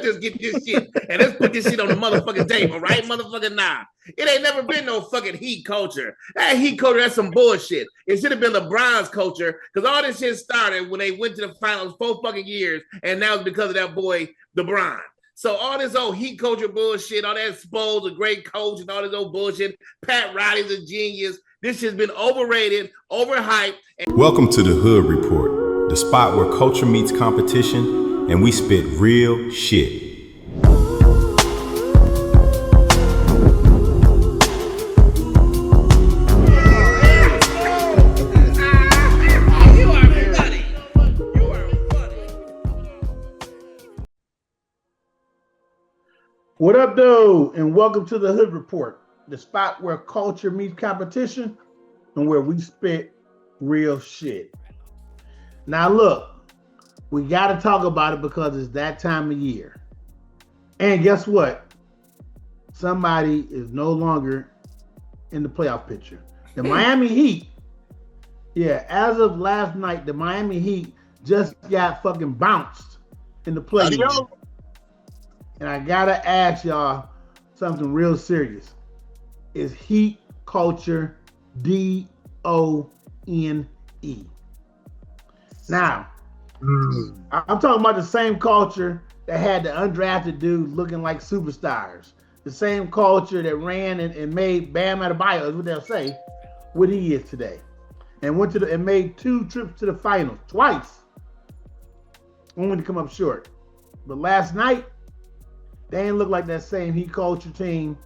just get this shit and let's put this shit on the motherfucking table, right? Motherfucking nah. It ain't never been no fucking Heat culture. That Heat culture, that's some bullshit. It should have been LeBron's culture because all this shit started when they went to the finals 4 fucking years, and now it's because of that boy, LeBron. So all this old Heat culture bullshit, all that Spo's a great coach and all this old bullshit, Pat Riley's a genius. This shit's been overrated, overhyped. Welcome to the Hood Report, the spot where culture meets competition and we spit real shit. What up, dude? And welcome to the Hood Report, the spot where culture meets competition and where we spit real shit. Now, look, we got to talk about it because it's that time of year. And guess what? Somebody is no longer in the playoff picture. The Miami Heat, as of last night, the Miami Heat just got fucking bounced in the playoffs. And I gotta ask y'all something real serious. Is Heat culture DONE? Now, I'm talking about the same culture that had the undrafted dudes looking like superstars. The same culture that ran and made Bam Adebayo, is what they'll say, what he is today. And went to and made 2 trips to the finals twice. Only to come up short. But last night, they ain't look like that same Heat culture team.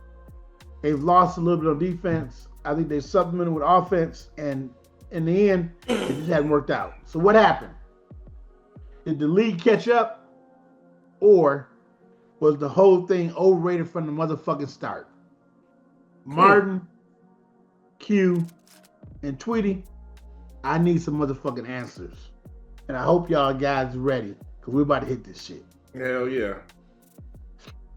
They've lost a little bit on defense. I think they supplemented with offense, and in the end, it just hadn't worked out. So what happened? Did the league catch up, or was the whole thing overrated from the motherfucking start? Martin, Q, and Tweety, I need some motherfucking answers. And I hope y'all guys are ready, because we're about to hit this shit. Hell yeah.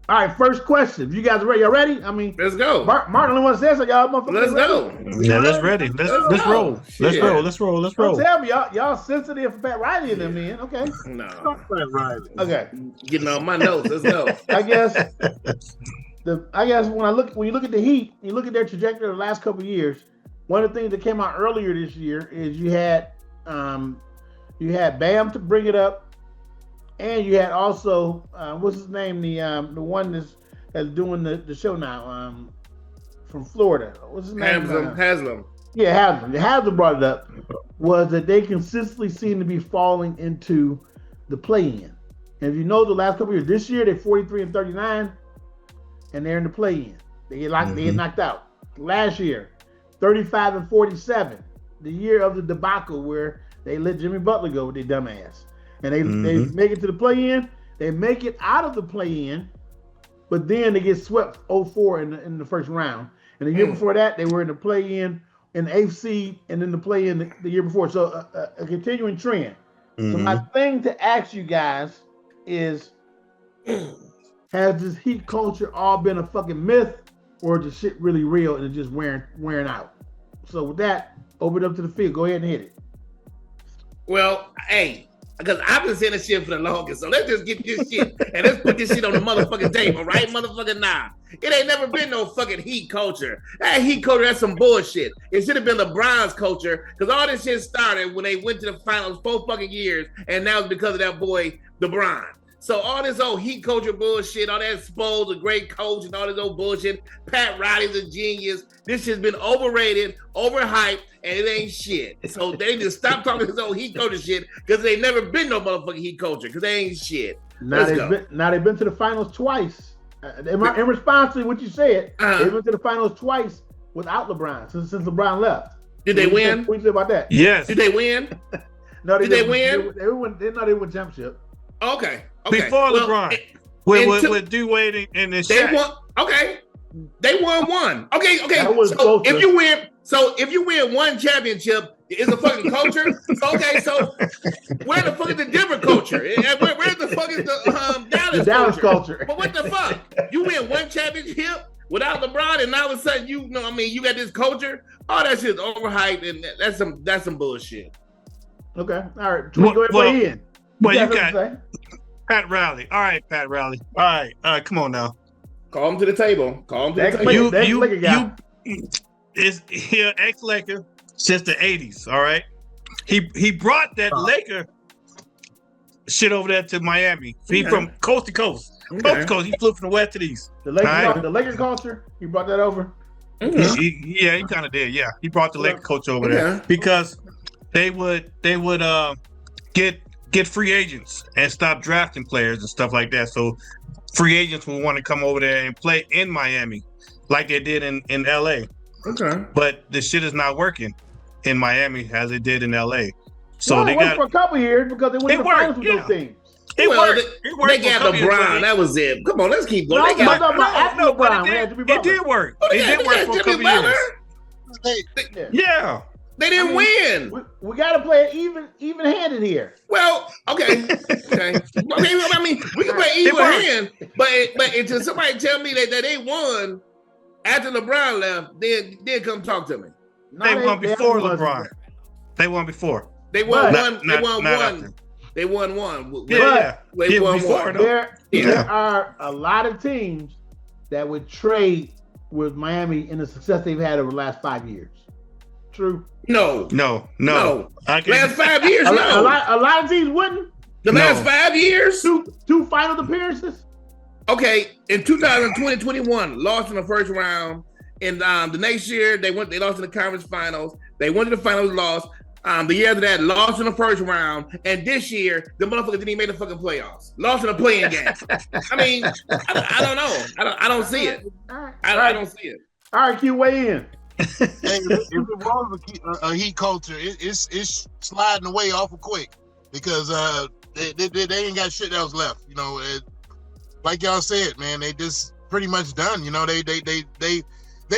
All right, first question. If you guys are ready, y'all ready? I mean, let's go. Martin only wants to say so, y'all motherfuckers. Let's go. Yeah, let's ready. Let's roll. Let's roll. Don't tell me y'all sensitive for Pat Riley in them, man. Okay. No. Pat Riley. Okay. Getting on my notes. Let's go. I guess when you look at the Heat, you look at their trajectory of the last couple of years. One of the things that came out earlier this year is you had Bam to bring it up. And you had also what's his name? The one that's doing the show now from Florida. What's his name? Haslam. Yeah, Haslam. Haslam brought it up. Was that they consistently seem to be falling into the play-in. And if you know the last couple of years, this year they're 43-39, and they're in the play-in. They get knocked out. Last year, 35-47, the year of the debacle where they let Jimmy Butler go with their dumb ass. And they make it to the play-in. They make it out of the play-in, but then they get swept 0-4 in the first round. And the year before that, they were in the play-in in the 8th seed, and then the play-in the year before. So a continuing trend. So my thing to ask you guys is, has this Heat culture all been a fucking myth, or is the shit really real and it's just wearing out? So with that, open it up to the field. Go ahead and hit it. Well, hey. Because I've been saying this shit for the longest. So let's just get this shit and let's put this shit on the motherfucking table, right? Motherfucking nah. It ain't never been no fucking Heat culture. That Heat culture, that's some bullshit. It should have been LeBron's culture because all this shit started when they went to the finals 4 fucking years, and now it's because of that boy, LeBron. So all this old Heat culture bullshit, all that Spo's a great coach and all this old bullshit, Pat Riley's a genius. This shit's been overrated, overhyped, and it ain't shit. So they just stop talking this old Heat culture shit because they ain't never been no motherfucking Heat culture because they ain't shit. Now they've been to the finals twice. In response to what you said, they went to the finals twice without LeBron since LeBron left. Did they win? What do you say about that? Yes. Did they win? No, did they win? They won championship. Okay. Before LeBron. With D-Wade and the They Shaq. won. Okay. They won one. Okay. So if you win one championship, it's a fucking culture. So where the fuck is the Denver culture? Where the fuck is the Dallas culture? But what the fuck? You win one championship without LeBron, and all of a sudden you got this culture. All that shit is overhyped, and that's some bullshit. Okay. All right. Go ahead. Well, you got Pat Riley. All right, Pat Riley. All right. Come on now. Call him to the table. Call him to the table. Is here ex-Laker since the 80s. All right. He brought that Laker shit over there to Miami. He from coast to coast. Coast to coast. He flew from the west to the east. The Laker culture. He brought that over. He kind of did. Yeah, he brought the Laker coach over there because they would get free agents and stop drafting players and stuff like that. So free agents would want to come over there and play in Miami like they did in LA. Okay. But the shit is not working in Miami as it did in LA. So they worked for a couple years because they went to the finals with those teams. It worked. They got LeBron. That was it. Come on, let's keep going. It did work. It did work for a couple years. Yeah. They didn't win. We got to play it even-handed here. Well, okay. I mean, we can play even-handed, but until somebody tell me that they won after LeBron left, then come talk to me. They won before LeBron. They won before. They won one. They won one. They won one. Yeah. They won before, one. There are a lot of teams that would trade with Miami in the success they've had over the last 5 years. True. No. Last 5 years, a lot of teams wouldn't. The last 5 years? Two final appearances? Okay, in 2020-21, lost in the first round. In the next year, they lost in the conference finals. They went to the finals, lost. The year after that, lost in the first round. And this year, the motherfucker didn't even make the fucking playoffs. Lost in a playing game. I mean, I don't know. I don't see it. I don't see it. All right, Q, weigh in. Hey, if it was a heat culture, it's sliding away awful quick because they ain't got shit else left. You know, like y'all said, man, they just pretty much done. You know, they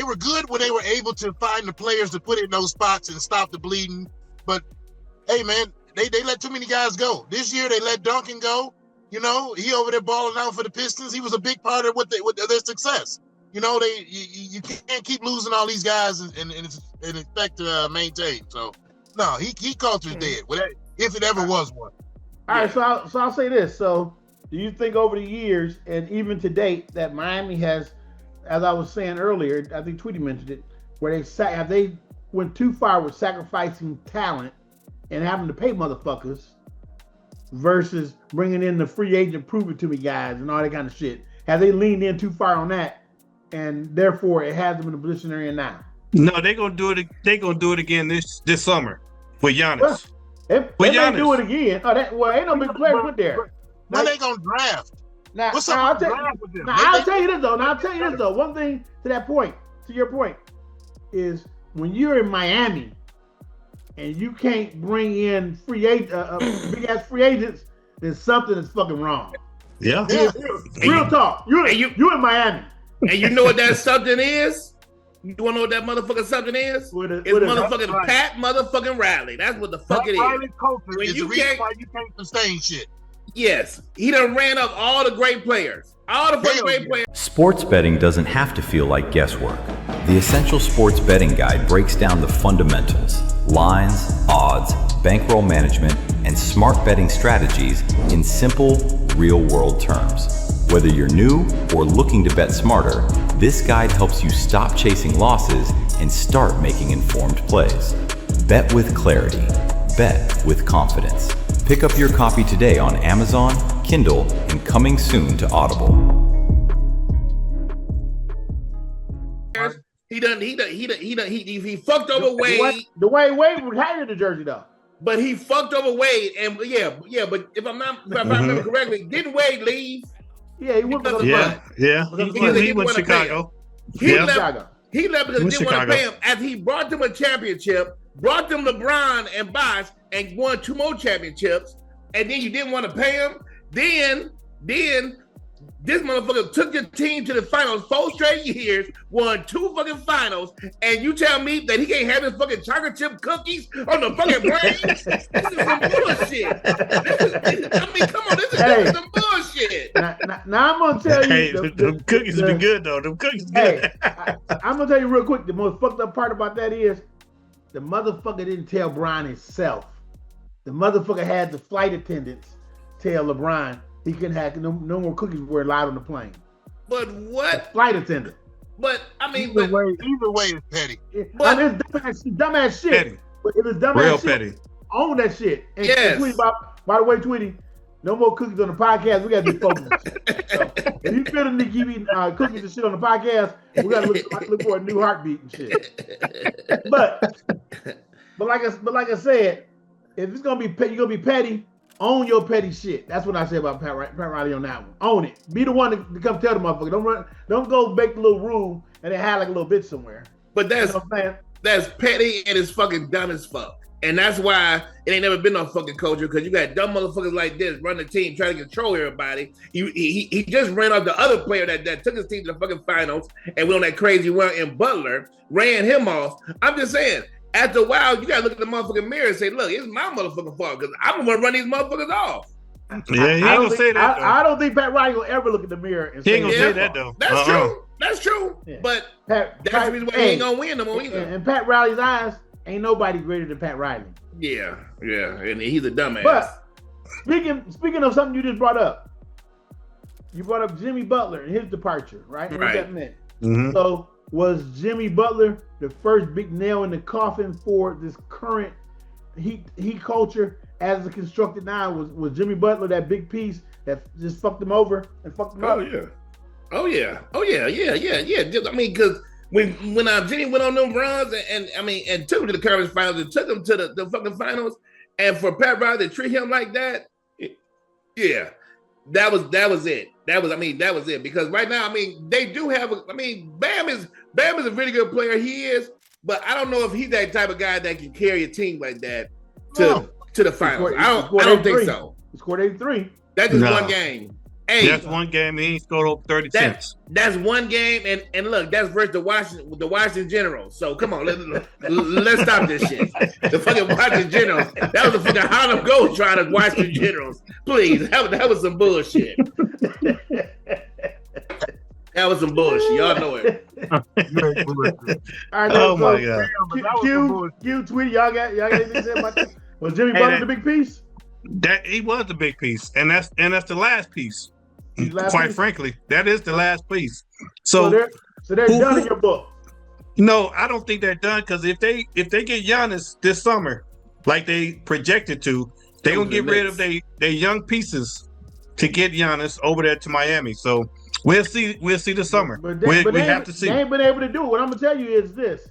were good when they were able to find the players to put in those spots and stop the bleeding. But hey, man, they let too many guys go. This year they let Duncan go. You know, he over there balling out for the Pistons. He was a big part of their success. You know, you can't keep losing all these guys and expect to maintain. So no, he culture's dead. If it ever was one. All right, so I'll say this. So do you think over the years and even to date that Miami has, as I was saying earlier, I think Tweety mentioned it, where they went too far with sacrificing talent and having to pay motherfuckers versus bringing in the free agent prove it to me guys and all that kind of shit? Have they leaned in too far on that, and therefore it has them in the position they're in now? No, they're gonna do it. They're gonna do it again this summer with Giannis. Well, if they do it again, ain't no big player put there. Now they gonna draft. What's up with draft with them? I'll tell you this though. One thing to your point, is when you're in Miami and you can't bring in big ass free agents, then something is fucking wrong. Yeah. Real talk. You in Miami. And you know what that something is? You want to know what that motherfucking something is? It's motherfucking Pat motherfucking Riley. That's what the fuck it is. Riley culture is the reason why you can't sustain shit. Yes. He done ran up all the great players. All the fucking great players. Sports betting doesn't have to feel like guesswork. The Essential Sports Betting Guide breaks down the fundamentals, lines, odds, bankroll management, and smart betting strategies in simple, real-world terms. Whether you're new or looking to bet smarter, this guide helps you stop chasing losses and start making informed plays. Bet with clarity. Bet with confidence. Pick up your copy today on Amazon, Kindle, and coming soon to Audible. He fucked over Wade. Dwayne Wade retired the jersey though. But he fucked over Wade, and but if I remember correctly, didn't Wade leave? Yeah, he went for the He went to Chicago. He left because he didn't want to pay him. After he brought them a championship, brought them LeBron and Bosh, and won 2 more championships, and then you didn't want to pay him. Then this motherfucker took your team to the finals 4 straight years, won 2 fucking finals, and you tell me that he can't have his fucking chocolate chip cookies on the fucking brain? This is some bullshit. Come on, this is some bullshit. Now I'm gonna tell you, them cookies have been good though. Them cookies good. I'm gonna tell you real quick. The most fucked up part about that is the motherfucker didn't tell Brian himself. The motherfucker had the flight attendants tell LeBron, he can have no more cookies were allowed on the plane. But what? Flight attendant. But I mean, either way is petty. But I mean, it's dumbass shit. Petty. But if it's dumbass Real shit, petty. own that shit. And Yes. Tweety, by the way, Tweety, no more cookies on the podcast. We got to be focused. So, if you feel the need to keep eating cookies and shit on the podcast, we got to look for a new heartbeat and shit. But like I said, if it's gonna be you're gonna be petty. Own your petty shit. That's what I say about Pat Riley on that one. Own it. Be the one to come tell the motherfucker. Don't go make the little room and then hide like a little bitch somewhere. But that's You know what I'm saying? that's petty and it's fucking dumb as fuck. And that's why it ain't never been no fucking culture, because you got dumb motherfuckers like this run the team trying to control everybody. He just ran off the other player that took his team to the fucking finals and went on that crazy run in Butler, ran him off. I'm just saying, after a while, you gotta look at the motherfucking mirror and say, look, it's my motherfucking fault because I'm gonna run these motherfuckers off. Yeah, he ain't gonna say that. I don't think Pat Riley will ever look at the mirror and He say ain't gonna it's say his that fault. though. That's true. That's true. Yeah. But Pat, that's the reason why he ain't gonna win them either. In Pat Riley's eyes, ain't nobody greater than Pat Riley. Yeah, and he's a dumbass. But speaking of something you just brought up, you brought up Jimmy Butler and his departure, right? And what that meant. Mm-hmm. So was Jimmy Butler the first big nail in the coffin for this current Heat culture as it's constructed now? Was Jimmy Butler that big piece that just fucked them over and fucked them up? Oh yeah. I mean, because when Jimmy went on them runs and took him to the conference finals and took him to the fucking finals, and for Pat Riley to treat him like that, yeah, that was it. That was it. Because right now, I mean, they do have. Bam is a really good player. He is, but I don't know if he's that type of guy that can carry a team like that to the finals. I don't think so. He scored 83. That's just one game. Hey, that's one game. He ain't scored over 30 cents. That's one game, and look, that's versus the Washington Generals. So come on, let's stop this shit. The fucking Washington Generals. That was the fucking Harlem Globetrotters Washington Generals. Please, that was some bullshit. That was some bullshit. Y'all know it. All right, oh my god. Q, Tweety, y'all got anything to say about that? Was Jimmy Butler the big piece? That he was the big piece, and that's the last piece. Quite frankly, that is the last piece. So they're done in your book. No, I don't think they're done, because if they get Giannis this summer, like they projected to, they're gonna get rid of their young pieces to get Giannis over there to Miami. So we'll see this summer. But we have to see. They ain't been able to do it. What I'm gonna tell you is this,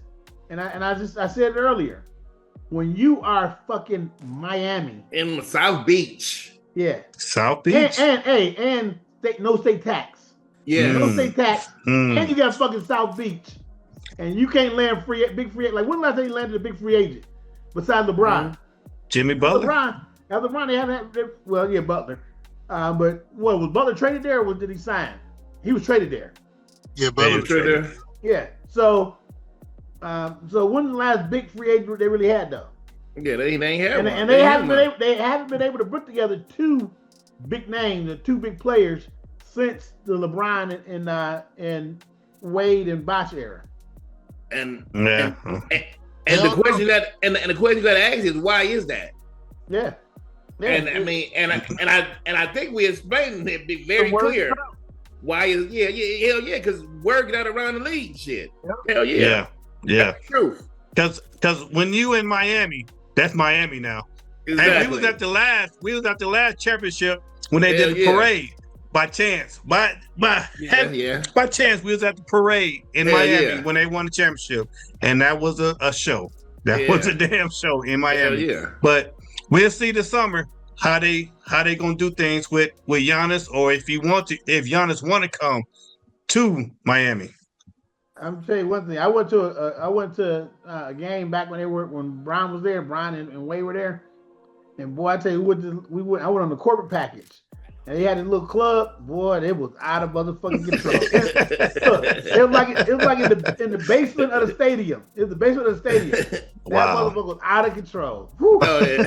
and I said it earlier. When you are fucking Miami in South Beach, South Beach, and no state tax, no state tax, and you got fucking South Beach, and you can't land big free. Like when last time you landed a big free agent besides LeBron? Jimmy Butler. LeBron, they haven't. Butler. But what was Butler traded there, or did he sign? He was traded there. Yeah, Butler was traded there. Yeah, so. So when's the last big free agent they really had though? Yeah, they ain't had one. And they haven't been able to put together two big names and two big players since the LeBron and Wade and Bosh era. And the question you got to ask is, why is that? Yeah. And I think we explained it very clear. Why is hell yeah, because word got around the league shit. Hell yeah. Yeah. That's true. Because when you in Miami, that's Miami now. Exactly. And we was at the last championship when they did the parade. By chance. By chance, we was at the parade in Miami when they won the championship. And that was a show. That was a damn show in Miami. But we'll see this summer how they gonna do things with Giannis, or if Giannis want to come to Miami. I'm gonna tell you one thing. I went to a game back when Brian was there. Brian and Wade were there, and boy, I tell you, I went on the corporate package, and they had a little club. Boy, it was out of motherfucking control. It was like in the basement of the stadium. It was the basement of the stadium. Wow. That motherfucker was out of control. Whew. Oh yeah.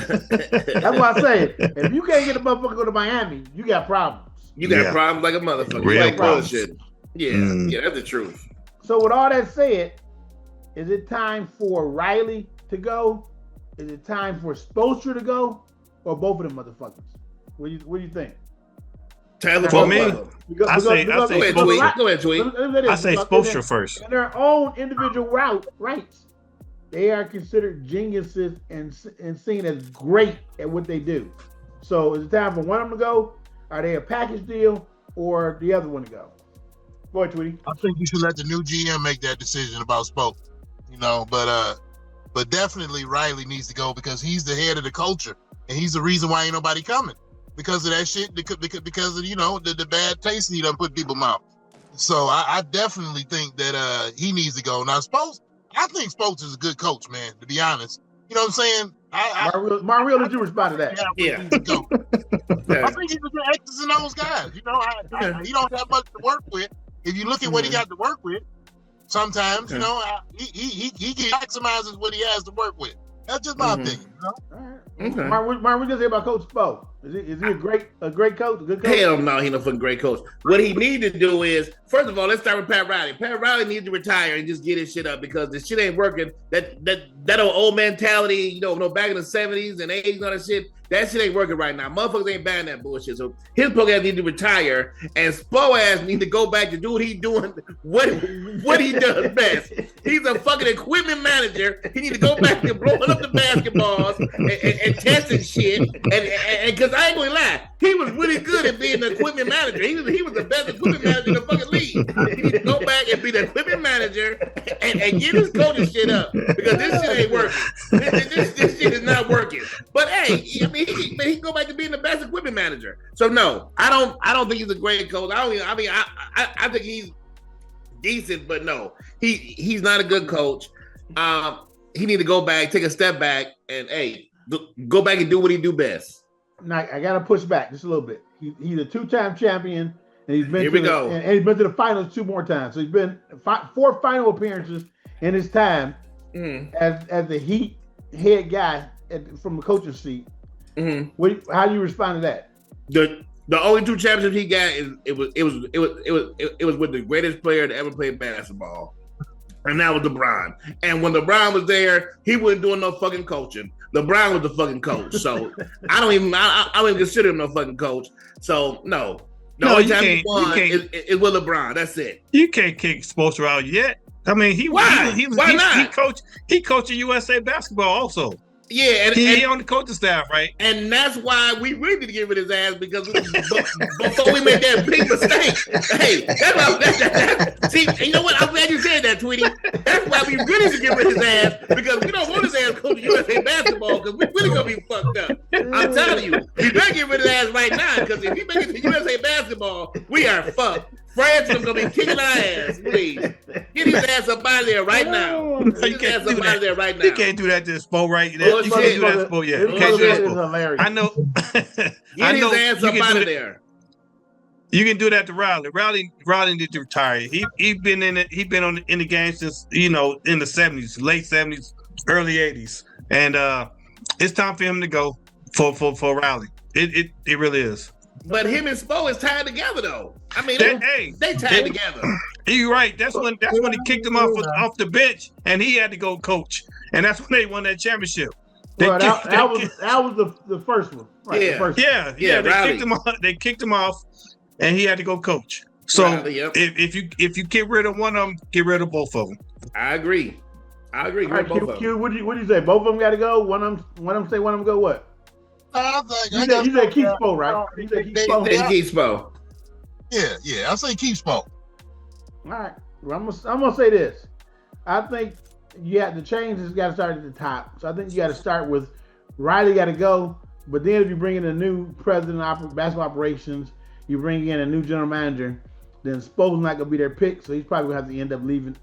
That's why I say, if you can't get a motherfucker to go to Miami, you got problems. You got problems like a motherfucker. Real like problems. Bullshit. Yeah, yeah, that's the truth. So with all that said, is it time for Riley to go? Is it time for Spoelstra to go? Or both of them motherfuckers? What do you think? Taylor For me, Because- I say Go ahead, Spoelstra. Go ahead, Tweet. I say Spoelstra first. In their own individual rights, they are considered geniuses and seen as great at what they do. So is it time for one of them to go? Are they a package deal or the other one to go? Go ahead, Tweety. I think you should let the new GM make that decision about Spoke. But definitely Riley needs to go because he's the head of the culture and he's the reason why ain't nobody coming because of that shit. Because of the bad taste he done put in people's mouth. So I definitely think that he needs to go. Now I think Spokes is a good coach, man. To be honest, you know what I'm saying? Mario, did you respond to that? Yeah. I think he's a good X's and O's guy. He don't have much to work with. If you look at what he got to work with, sometimes he maximizes what he has to work with. That's just my opinion. All right. Okay. Mark, what do you say about Coach Spo? Is he a great coach? A good coach? Hell no, he no fucking great coach. What he need to do is, first of all, let's start with Pat Riley. Pat Riley needs to retire and just get his shit up because the shit ain't working. That old mentality, back in the 70s and 80s and all that shit, that shit ain't working right now. Motherfuckers ain't buying that bullshit. So his program need to retire and Spo ass need to go back to do what he doing, what he does best. He's a fucking equipment manager. He need to go back to blowing up the basketballs and testing shit. And because I ain't gonna lie, he was really good at being the equipment manager. He was the best equipment manager in the fucking league. He need to go back and be the equipment manager and get his coaching shit up because this shit ain't working. This shit is not working. But hey, I mean, he can go back to being the best equipment manager. So no, I don't think he's a great coach. I think he's decent, but no, he's not a good coach. He need to go back, take a step back, and go back and do what he do best. Now I gotta push back just a little bit. He's a two-time champion, and he's been and he's been to the finals 2 more times. So he's been 4 final appearances in his time as the Heat head guy from the coaching seat. Mm-hmm. How do you respond to that? The only 2 championships he got it was with the greatest player to ever play basketball, and that was LeBron. And when LeBron was there, he wasn't doing no fucking coaching. LeBron was the fucking coach, so I don't even consider him no fucking coach. So no, the only time he won is with LeBron. That's it. You can't kick Spoelstra out yet. I mean, he coached USA basketball also. Yeah, and he on the coaching staff, right? And that's why we really need to get rid of his ass because before we made that big mistake. Hey, that's see, you know what? I'm glad you said that, Tweety. That's why we really need to get rid of his ass because we don't want his ass coaching USA basketball because we really gonna be fucked up. I'm telling you, we better get rid of his ass right now because if he make it to USA basketball, we are fucked. France is gonna be kicking our ass. Please get his ass up out of there right now. Get his ass up out of there right now. You can't do that to Spo right now. You can't do that to Spo yet. You can't do that to Spo. I know. Get his ass up out of there. You can do that to Riley. Riley needs to retire. He been in it. He been in the game since in the 70s, late 70s, early 80s, and it's time for him to go for Riley. It really is. But him and Spo is tied together though. I mean, they tied together. You're right. That's when he kicked him off the bench, and he had to go coach, and that's when they won that championship. That was the first one. Right, yeah. The first one. Yeah. They kicked him off, and he had to go coach. So if you get rid of one of them, get rid of both of them. I agree. All right, Q, what do you say? Both of them got to go. One of them say one of them go what? You said keep Spo, right? You said keep Spo. Yeah. I say keep Spo. All right. Well, I'm gonna say this. I think the change has got to start at the top. So I think you got to start with Riley got to go, but then if you bring in a new president of basketball operations, you bring in a new general manager, then Spo's not gonna be their pick, so he's probably gonna have to end up leaving,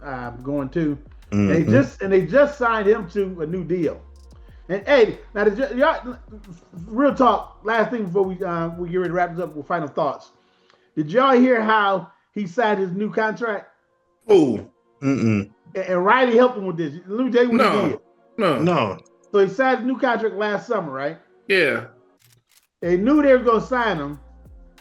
going too. Mm-hmm. And they just signed him to a new deal. And hey, now y'all, real talk. Last thing before we get ready to wrap this up with final thoughts. Did y'all hear how he signed his new contract? Oh, and Riley helped him with this. Let me tell you what he did. No. So he signed his new contract last summer, right? Yeah. They knew they were going to sign him.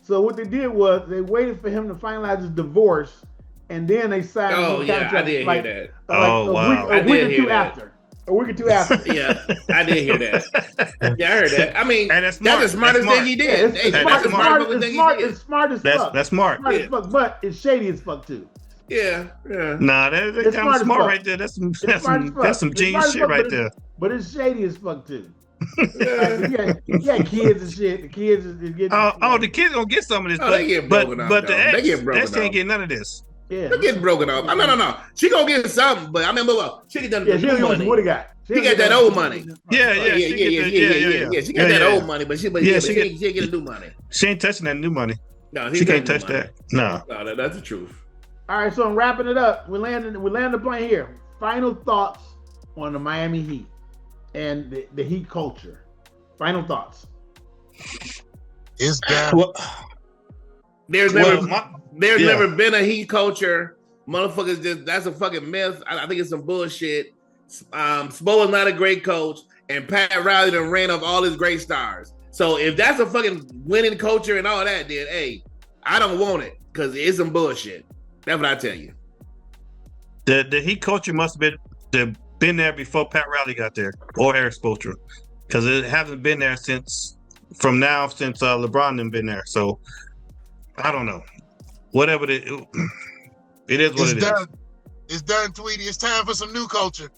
So what they did was they waited for him to finalize his divorce, and then they signed his new contract. I did hear that. A week or two after. A week or two after. Yeah, I did hear that. Yeah, I heard that. I mean, And that's the smartest thing he did. It's That's smart, the smartest thing he did. it's smart as fuck. That's smart. Smart as fuck, but it's shady as fuck too. Yeah. Nah, that's kind of smart right there. That's some genius shit right there. But it's shady as fuck too. You got kids and shit. The kids is getting. The kids gonna get some of this, they get broken off, but the though. They get broken ex can't get none of this. Yeah, they're getting broken off. No. She gonna get something, but I mean, she get done. Yeah, she would have got. She got that old money. Yeah. She got that old money, but she ain't get the new money. She ain't touching that new money. No, she can't touch that. No, that's the truth. All right, so I'm wrapping it up. We landed the plane here. Final thoughts on the Miami Heat and the Heat culture. Final thoughts. It's that. There's never been a Heat culture. Motherfuckers, that's a fucking myth. I think it's some bullshit. Spo is not a great coach, and Pat Riley done ran off all his great stars. So if that's a fucking winning culture and all that, then hey, I don't want it because it's some bullshit. That's what I tell you. The Heat culture must have been there before Pat Riley got there or Eric Spoelstra, because it hasn't been there since LeBron done been there. So I don't know. Whatever it is what it is. It's done, Tweety. It's time for some new culture.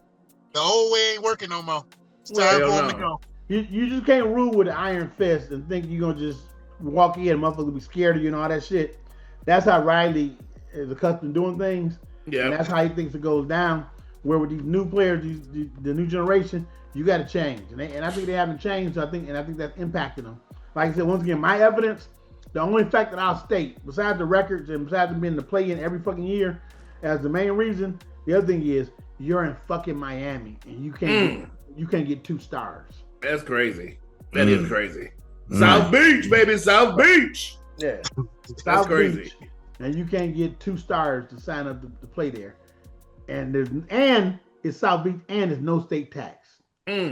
The old way ain't working no more. It's time for them to go. You just can't rule with an iron fist and think you're gonna just walk in and motherfuckers will be scared of you and all that shit. That's how Riley is accustomed to doing things. Yeah. And that's how he thinks it goes down. Where with these new players, the new generation, you got to change. And I think they haven't changed. So I think that's impacting them. Like I said, once again, my evidence, the only fact that I'll state, besides the records and besides them being in the play-in every fucking year, as the main reason, the other thing is you're in fucking Miami and you can't get 2 stars. That's crazy. That is crazy. South Beach, baby, South Beach. Yeah, that's crazy. Beach. And you can't get 2 stars to sign up to play there. And it's South Beach and there's no state tax. I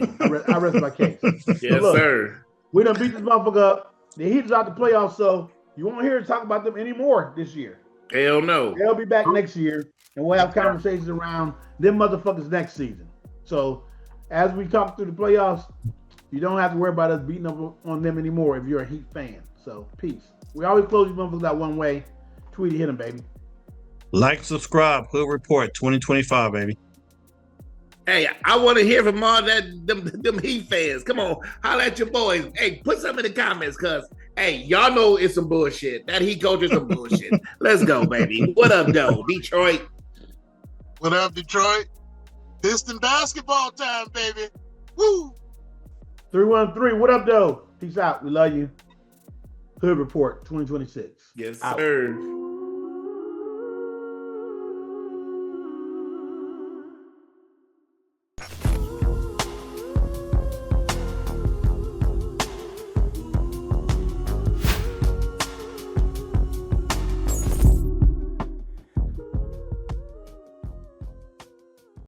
rest my case. Yes, look, sir. We done beat this motherfucker up. The Heat is out the playoffs, so you won't hear us talk about them anymore this year. Hell no. They'll be back next year, and we'll have conversations around them motherfuckers next season. So as we talk through the playoffs, you don't have to worry about us beating up on them anymore if you're a Heat fan. So peace. We always close these motherfuckers out one way. Tweety, hit them, baby. Like, subscribe, Hood Report 2025, baby. Hey, I want to hear from all them Heat fans. Come on, holla at your boys. Hey, put something in the comments, cause hey, y'all know it's some bullshit. That Heat culture is some bullshit. Let's go, baby. What up, though, Detroit? What up, Detroit? Piston basketball time, baby. Woo! 313. What up, though? Peace out. We love you. Hood Report 2026. Yes, out. sir.